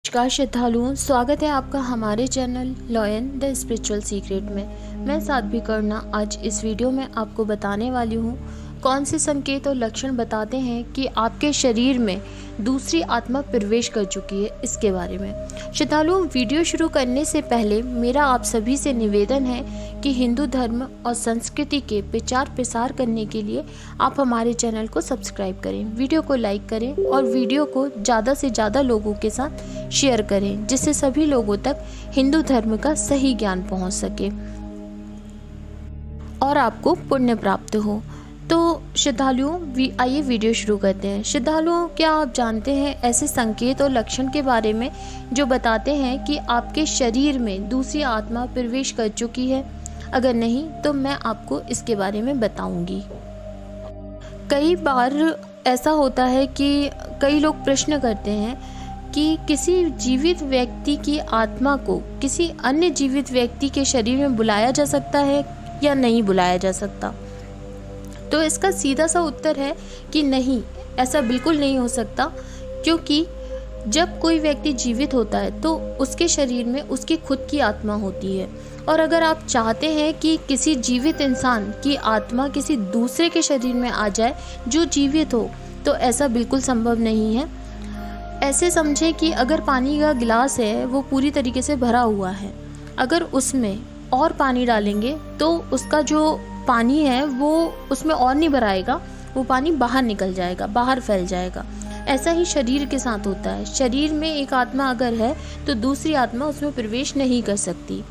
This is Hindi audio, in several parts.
नमस्कार श्रद्धालुओं, स्वागत है आपका हमारे channel lion the spiritual secret में। मैं साध्वी करना आज इस वीडियो में आपको बताने वाली हूँ कौन से संकेत और लक्षण बताते हैं कि आपके शरीर में दूसरी आत्मा प्रवेश कर चुकी है, इसके बारे में। श्रद्धालुओं, वीडियो शुरू करने से पहले मेरा आप सभी से निवेदन है कि हिंदू धर्म और संस्कृति के प्रचार प्रसार करने के लिए आप हमारे चैनल को सब्सक्राइब करें, वीडियो को लाइक करें और वीडियो को ज़्यादा से ज़्यादा लोगों के साथ शेयर करें, जिससे सभी लोगों तक हिंदू धर्म का सही ज्ञान पहुंच सके और आपको पुण्य प्राप्त हो। तो श्रद्धालुओं, आइए वीडियो शुरू करते हैं। श्रद्धालुओं, क्या आप जानते हैं ऐसे संकेत और लक्षण के बारे में जो बताते हैं कि आपके शरीर में दूसरी आत्मा प्रवेश कर चुकी है? अगर नहीं तो मैं आपको इसके बारे में बताऊंगी। कई बार ऐसा होता है कि कई लोग प्रश्न करते हैं कि किसी जीवित व्यक्ति की आत्मा को किसी अन्य जीवित व्यक्ति के शरीर में बुलाया जा सकता है या नहीं बुलाया जा सकता। तो इसका सीधा सा उत्तर है कि नहीं, ऐसा बिल्कुल नहीं हो सकता, क्योंकि जब कोई व्यक्ति जीवित होता है तो उसके शरीर में उसकी खुद की आत्मा होती है। और अगर आप चाहते हैं कि किसी जीवित इंसान की आत्मा किसी दूसरे के शरीर में आ जाए जो जीवित हो, तो ऐसा बिल्कुल संभव नहीं है। ऐसे समझें कि अगर पानी का गिलास है वो पूरी तरीके से भरा हुआ है, अगर उसमें और पानी डालेंगे तो उसका जो पानी है वो उसमें और नहीं भराएगा, वो पानी बाहर निकल जाएगा, बाहर फैल जाएगा। ऐसा ही शरीर के साथ होता है। शरीर में एक आत्मा अगर है तो दूसरी आत्मा उसमें प्रवेश नहीं कर सकती।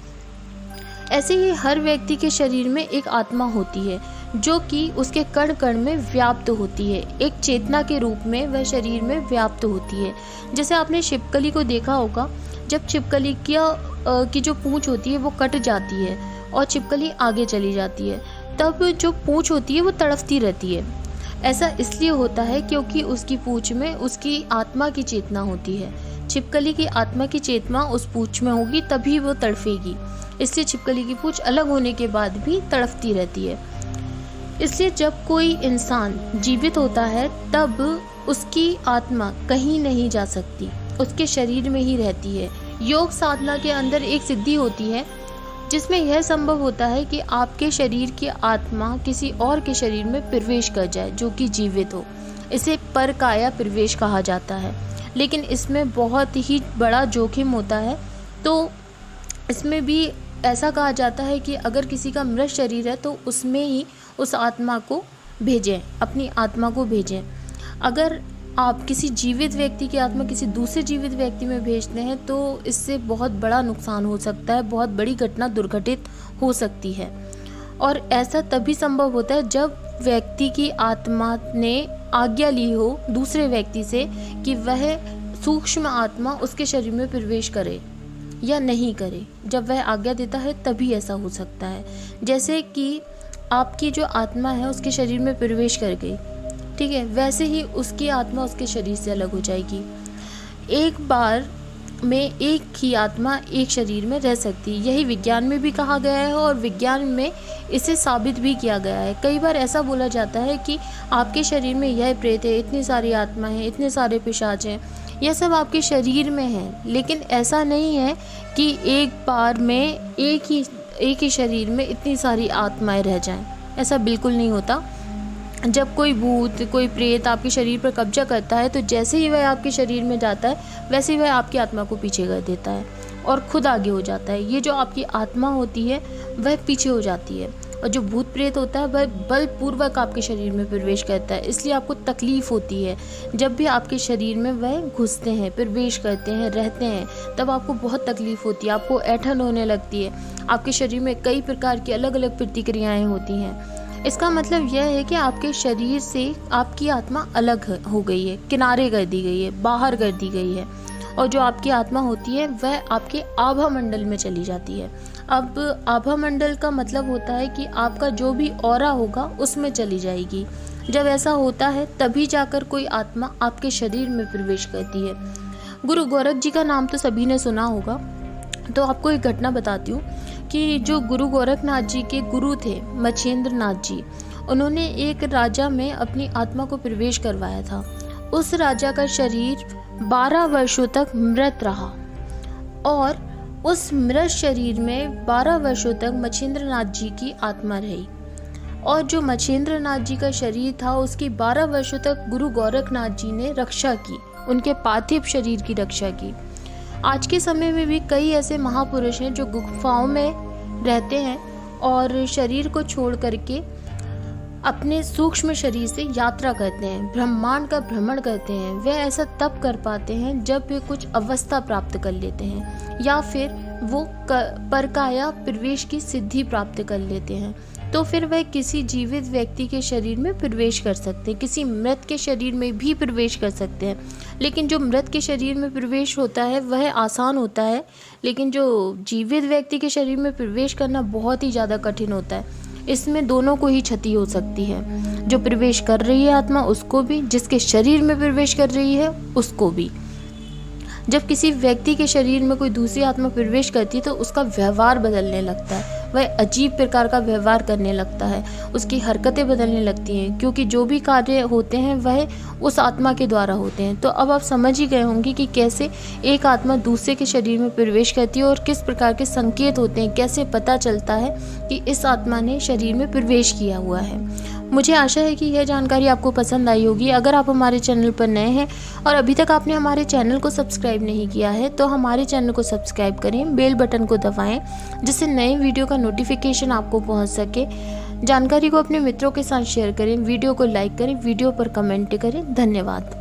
ऐसे ही हर व्यक्ति के शरीर में एक आत्मा होती है जो कि उसके कण कण में व्याप्त होती है, एक चेतना के रूप में वह शरीर में व्याप्त होती है। जैसे आपने छिपकली को देखा होगा, जब छिपकली की जो पूंछ होती है वो कट जाती है और छिपकली आगे चली जाती है, तब जो पूंछ होती है वो तड़फती रहती है। ऐसा इसलिए होता है क्योंकि उसकी पूंछ में उसकी आत्मा की चेतना होती है। छिपकली की आत्मा की चेतना उस पूंछ में होगी तभी वो तड़फेगी, इसलिए छिपकली की पूंछ अलग होने के बाद भी तड़फती रहती है। इसलिए जब कोई इंसान जीवित होता है तब उसकी आत्मा कहीं नहीं जा सकती, उसके शरीर में ही रहती है। योग साधना के अंदर एक सिद्धि होती है जिसमें यह संभव होता है कि आपके शरीर की आत्मा किसी और के शरीर में प्रवेश कर जाए जो कि जीवित हो। इसे परकाया प्रवेश कहा जाता है, लेकिन इसमें बहुत ही बड़ा जोखिम होता है। तो इसमें भी ऐसा कहा जाता है कि अगर किसी का मृत शरीर है तो उसमें ही उस आत्मा को भेजें, अपनी आत्मा को भेजें। अगर आप किसी जीवित व्यक्ति की आत्मा किसी दूसरे जीवित व्यक्ति में भेजते हैं तो इससे बहुत बड़ा नुकसान हो सकता है, बहुत बड़ी घटना दुर्घटित हो सकती है। और ऐसा तभी संभव होता है जब व्यक्ति की आत्मा ने आज्ञा ली हो दूसरे व्यक्ति से कि वह सूक्ष्म आत्मा उसके शरीर में प्रवेश करे या नहीं करे। जब वह आज्ञा देता है तभी ऐसा हो सकता है। जैसे कि आपकी जो आत्मा है उसके शरीर में प्रवेश कर गई, ठीक है, वैसे ही उसकी आत्मा उसके शरीर से अलग हो जाएगी। एक बार में एक ही आत्मा एक शरीर में रह सकती है, यही विज्ञान में भी कहा गया है और विज्ञान में इसे साबित भी किया गया है। कई बार ऐसा बोला जाता है कि आपके शरीर में यह प्रेत है, इतनी सारी आत्मा है, इतने सारे पिशाच हैं, यह सब आपके शरीर में है। लेकिन ऐसा नहीं है कि एक बार में एक ही शरीर में इतनी सारी आत्माएं रह जाएं, ऐसा बिल्कुल नहीं होता। जब कोई भूत, कोई प्रेत आपके शरीर पर कब्जा करता है तो जैसे ही वह आपके शरीर में जाता है वैसे ही वह आपकी आत्मा को पीछे कर देता है और खुद आगे हो जाता है। ये जो आपकी आत्मा होती है वह पीछे हो जाती है, और जो भूत प्रेत होता है वह बलपूर्वक आपके शरीर में प्रवेश करता है। इसलिए आपको तकलीफ़ होती है जब भी आपके शरीर में वह घुसते हैं, प्रवेश करते हैं, रहते हैं, तब आपको बहुत तकलीफ़ होती है, आपको ऐंठन होने लगती है, आपके शरीर में कई प्रकार की अलग अलग प्रतिक्रियाएँ होती हैं। इसका मतलब यह है कि आपके शरीर से आपकी आत्मा अलग हो गई है, किनारे कर दी गई है, बाहर कर दी गई है, और जो आपकी आत्मा होती है वह आपके आभा मंडल में चली जाती है। अब आभा मंडल का मतलब होता है कि आपका जो भी ऑरा होगा उसमें चली जाएगी। जब ऐसा होता है तभी जाकर कोई आत्मा आपके शरीर में प्रवेश करती है। गुरु गोरख जी का नाम तो सभी ने सुना होगा, तो आपको एक घटना बताती हूँ कि जो गुरु गोरखनाथ जी के गुरु थे मच्छेंद्र नाथ जी, उन्होंने एक राजा में अपनी आत्मा को प्रवेश करवाया था। उस राजा का शरीर 12 वर्षों तक मृत रहा और उस मृत शरीर में 12 वर्षों तक मच्छिंद्रनाथ जी की आत्मा रही और जो मच्छिंद्रनाथ जी का शरीर था उसकी 12 वर्षों तक गुरु गोरखनाथ जी ने रक्षा की, उनके पार्थिव शरीर की रक्षा की। आज के समय में भी कई ऐसे महापुरुष हैं जो गुफाओं में रहते हैं और शरीर को छोड़ करके अपने सूक्ष्म शरीर से यात्रा करते हैं, ब्रह्मांड का भ्रमण करते हैं। वे ऐसा तब कर पाते हैं जब वे कुछ अवस्था प्राप्त कर लेते हैं या फिर वो परकाया प्रवेश की सिद्धि प्राप्त कर लेते हैं, तो फिर वह किसी जीवित व्यक्ति के शरीर में प्रवेश कर सकते हैं, किसी मृत के शरीर में भी प्रवेश कर सकते हैं। लेकिन जो मृत के शरीर में प्रवेश होता है वह आसान होता है, लेकिन जो जीवित व्यक्ति के शरीर में प्रवेश करना बहुत ही ज़्यादा कठिन होता है। इसमें दोनों को ही क्षति हो सकती है, जो प्रवेश कर रही है आत्मा उसको भी, जिसके शरीर में प्रवेश कर रही है उसको भी। जब किसी व्यक्ति के शरीर में कोई दूसरी आत्मा प्रवेश करती है तो उसका व्यवहार बदलने लगता है, वह अजीब प्रकार का व्यवहार करने लगता है, उसकी हरकतें बदलने लगती हैं, क्योंकि जो भी कार्य होते हैं वह उस आत्मा के द्वारा होते हैं। तो अब आप समझ ही गए होंगे कि कैसे एक आत्मा दूसरे के शरीर में प्रवेश करती है और किस प्रकार के संकेत होते हैं, कैसे पता चलता है कि इस आत्मा ने शरीर में प्रवेश किया हुआ है। मुझे आशा है कि यह जानकारी आपको पसंद आई होगी। अगर आप हमारे चैनल पर नए हैं और अभी तक आपने हमारे चैनल को सब्सक्राइब नहीं किया है तो हमारे चैनल को सब्सक्राइब करें, बेल बटन को दबाएं जिससे नए वीडियो का नोटिफिकेशन आपको पहुंच सके। जानकारी को अपने मित्रों के साथ शेयर करें, वीडियो को लाइक करें, वीडियो पर कमेंट करें। धन्यवाद।